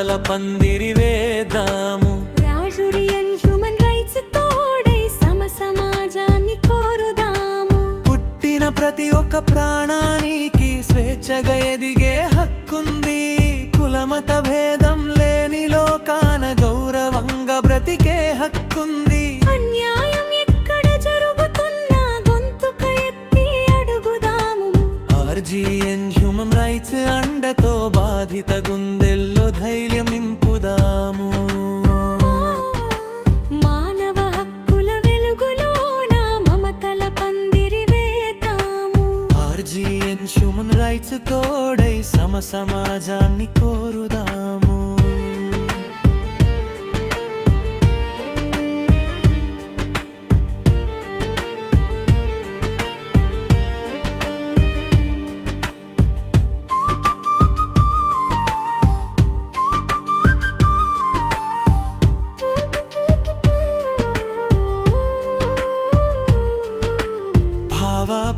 మమతల పందిరి వేద్దాము. రాజురియన్ human rights తోడై సమాజాన్ని కోరుదాము. పుట్టిన ప్రతి ఒక్క ప్రాణానికి స్వేచ్ఛగా ఎదిగే హక్కుంది. కులమత భేదం లేని లోకాన గౌరవంగా బ్రతికే హక్కుంది. అన్యాయం ఎక్కడ జరుగుతున్నా గొంతుక ఎత్తి అడుగుదాము. ఆర్జీఎన్ హ్యూమన్ రైట్స్ అండతో బాధిత గుండెల్లో ధైర్యం నింపుదాము. మానవ హక్కుల వెలుగులోన మమతల పందిరి వేద్దాము. ఆర్జీఎన్ హ్యూమన్ రైట్స్ తోడై సమాజాన్ని కోరుదాము.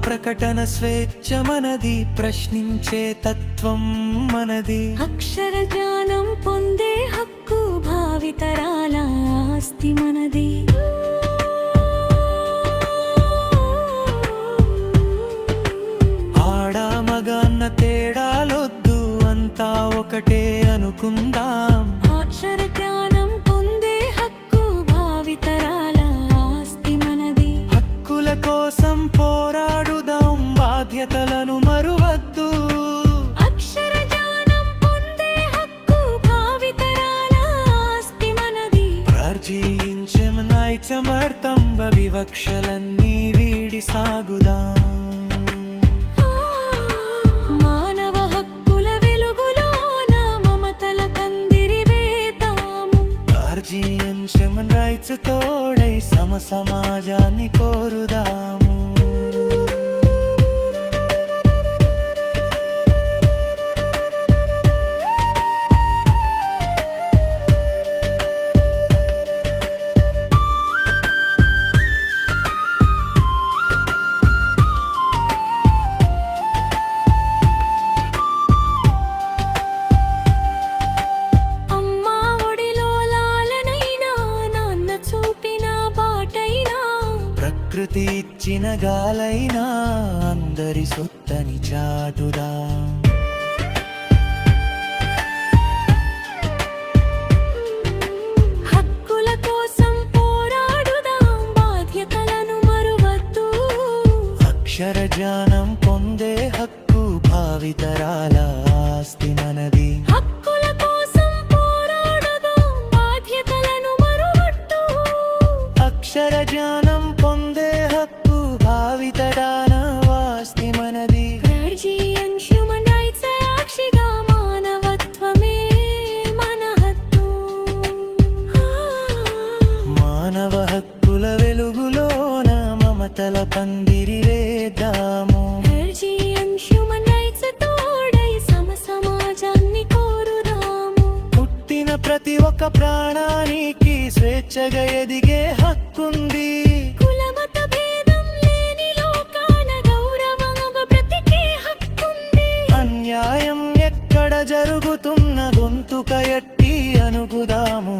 ప్రకటన స్వేచ్ఛ మనది, ప్రశ్నించే తత్వం మనది. అక్షర జ్ఞానం పొందే హక్కు భావితరాల ఆస్తి మనది. ఆడా మగన్న తేడాలొద్దు, అంతా ఒకటే అనుకుందాం. అక్షర జ్ఞానం పొందే హక్కు భావితరాల ఆస్తి మనది. హక్కుల కోసం పోరాడుదాం, బాధ్యతలను మరువద్దు. అక్షర జ్ఞానం పొందే హక్కు భావితరాల ఆస్తి మనది. ప్రార్థించమనాయ్ సమర్థం వివక్షలన్నీ వీడి సాగుదాం. మానవ హక్కుల వెలుగులోన మమతల పందిరి వేద్దాము. ఆర్జీఎన్ హ్యూమన్ రైట్స్ తోడై సమాజాన్ని కోరుదాము. ప్రకృతి ఇచ్చిన గాలైనా అందరి సొత్తని చాటుదాం. హక్కుల కోసం పోరాడుదాం, బాధ్యతలను మరువద్దు. అక్షర జ్ఞానం పొందే హక్కు భావితరాల ఆస్తి మనది. హక్కుల కోసం పోరాడుదాం, బాధ్యతలను మరువద్దు. అక్షర జ్ఞానం పొందే హక్కు భావితరాల ఆస్తి మనది. ఆర్జీఎన్ హ్యూమన్ రైట్స్ సాక్షిగా మానవత్వమే మన హక్కు. మానవ హక్కుల వెలుగులోన మమతల పందిరి వేద్దాము. ఆర్జీఎన్ హ్యూమన్ రైట్స్ తోడై సమాజాన్ని కోరుదాము. పుట్టిన ప్రతి ఒక్క ప్రాణానికి స్వేచ్ఛగా ఎదిగే హక్కుంది. కులమత భేదం లేని లోకాన గౌరవంగా బ్రతికే హక్కుంది. అన్యాయం ఎక్కడ జరుగుతున్న గొంతుక ఎత్తి అనుగుదాము.